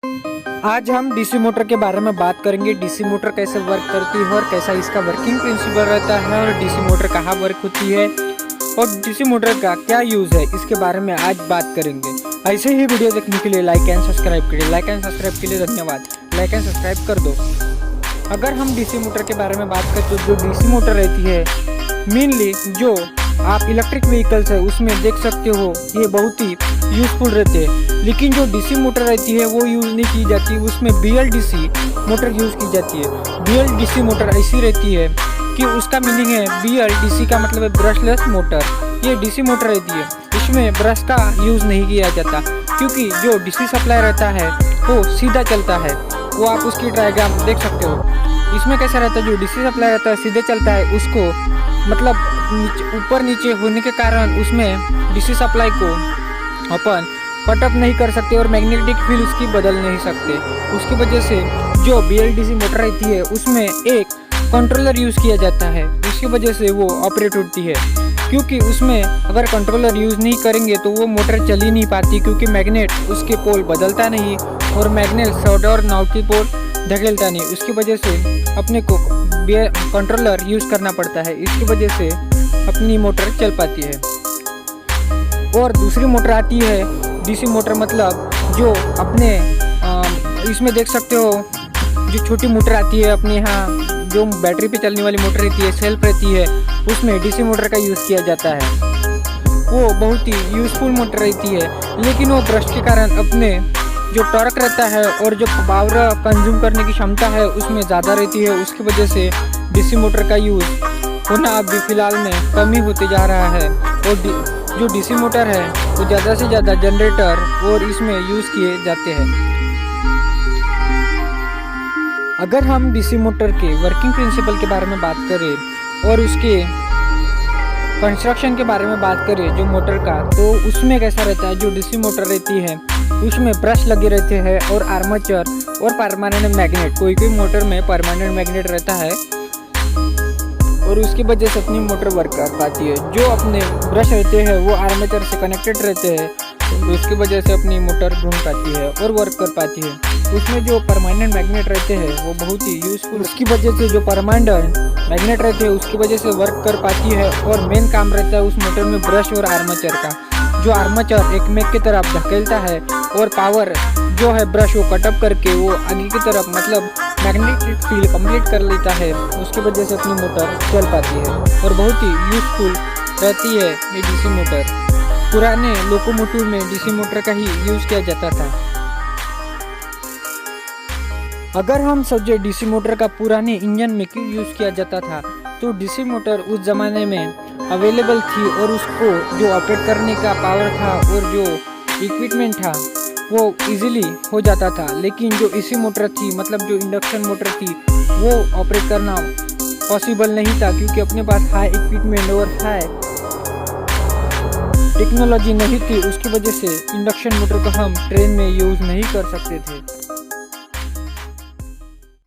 आज हम DC motor के बारे में बात करेंगे। डीसी मोटर कैसे वर्क करती है और कैसा इसका वर्किंग प्रिंसिपल रहता है और डीसी मोटर कहाँ वर्क होती है और डीसी मोटर का क्या यूज़ है, इसके बारे में आज बात करेंगे। ऐसे ही वीडियो देखने के लिए लाइक एंड सब्सक्राइब करिए। लाइक एंड सब्सक्राइब के लिए धन्यवाद। लाइक एंड सब्सक्राइब कर दो। अगर हम डीसी मोटर के बारे में बात करें तो जो डीसी मोटर रहती है, मेनली जो आप इलेक्ट्रिक व्हीकल्स है उसमें देख सकते हो, ये बहुत ही यूज़फुल रहते हैं। लेकिन जो डीसी मोटर रहती है वो यूज़ नहीं की जाती, उसमें BLDC मोटर यूज़ की जाती है। BLDC मोटर ऐसी रहती है कि उसका मीनिंग है, BLDC का मतलब है ब्रशलेस मोटर। ये डीसी मोटर रहती है, इसमें ब्रश का यूज़ नहीं किया जाता क्योंकि जो डीसी सप्लाई रहता है वो सीधा चलता है। वो आप उसकी डायग्राम देख सकते हो। इसमें कैसा रहता है, जो डीसी सप्लाई रहता है सीधे चलता है, उसको मतलब ऊपर नीचे होने के कारण उसमें डीसी सप्लाई को अपन कट ऑफ नहीं कर सकते और मैग्नेटिक फील्ड उसकी बदल नहीं सकते। उसकी वजह से जो BLDC मोटर रहती है उसमें एक कंट्रोलर यूज़ किया जाता है। उसकी वजह से वो ऑपरेट होती है, क्योंकि उसमें अगर कंट्रोलर यूज़ नहीं करेंगे तो वो मोटर चल ही नहीं पाती, क्योंकि मैग्नेट उसके पोल बदलता नहीं और मैग्नेट साउथ और नॉर्थ की पोल धकेलता नहीं। उसकी वजह से अपने को कंट्रोलर यूज़ करना पड़ता है। इसकी वजह से अपनी मोटर चल पाती है। और दूसरी मोटर आती है डीसी मोटर, मतलब जो अपने इसमें देख सकते हो, जो छोटी मोटर आती है अपने यहाँ, जो बैटरी पे चलने वाली मोटर रहती है, सेल्फ रहती है, उसमें डीसी मोटर का यूज़ किया जाता है। वो बहुत ही यूज़फुल मोटर रहती है, लेकिन वो ब्रश के कारण अपने जो टॉर्क रहता है और जो पावर कंज्यूम करने की क्षमता है उसमें ज़्यादा रहती है। उसकी वजह से डीसी मोटर का यूज़ होना अभी फ़िलहाल में कम ही होते जा रहा है। और जो डीसी मोटर है वो ज़्यादा से ज़्यादा जनरेटर और इसमें यूज़ किए जाते हैं। अगर हम डीसी मोटर के वर्किंग प्रिंसिपल के बारे में बात करें और उसके कंस्ट्रक्शन के बारे में बात करें जो मोटर का, तो उसमें कैसा रहता है, जो डीसी मोटर रहती है उसमें ब्रश लगे रहते हैं और आर्मेचर और परमानेंट मैग्नेट। कोई कोई मोटर में परमानेंट मैग्नेट रहता है और उसकी वजह से अपनी मोटर वर्क कर पाती है। जो अपने ब्रश रहते हैं वो आर्मेचर से कनेक्टेड रहते हैं, तो उसकी वजह से अपनी मोटर घूम पाती है और वर्क कर पाती है। उसमें जो परमानेंट मैग्नेट रहते हैं वो बहुत ही यूज़फुल, उसकी वजह से जो परमानेंट मैग्नेट रहते हैं उसकी वजह से वर्क कर पाती है। और मेन काम रहता है उस मोटर में ब्रश और आर्मेचर का। जो आर्मेचर एक मेक की तरफ धकेलता है और पावर जो है ब्रश वो कटअप करके वो आगे की तरफ मतलब मैग्नेटिक फील्ड कंप्लीट कर लेता है। उसकी वजह से अपनी मोटर चल पाती है और बहुत ही यूज़फुल रहती है ये डीसी मोटर। पुराने लोकोमोटिव में डीसी मोटर का ही यूज़ किया जाता था। अगर हम समझे डीसी मोटर का पुराने इंजन में क्यों यूज़ किया जाता था, तो डीसी मोटर उस ज़माने में अवेलेबल थी और उसको जो ऑपरेट करने का पावर था और जो इक्विपमेंट था वो इजीली हो जाता था। लेकिन जो एसी मोटर थी, मतलब जो इंडक्शन मोटर थी, वो ऑपरेट करना पॉसिबल नहीं था, क्योंकि अपने पास हाई इक्विपमेंट और हाई टेक्नोलॉजी नहीं थी। उसकी वजह से इंडक्शन मोटर को हम ट्रेन में यूज़ नहीं कर सकते थे।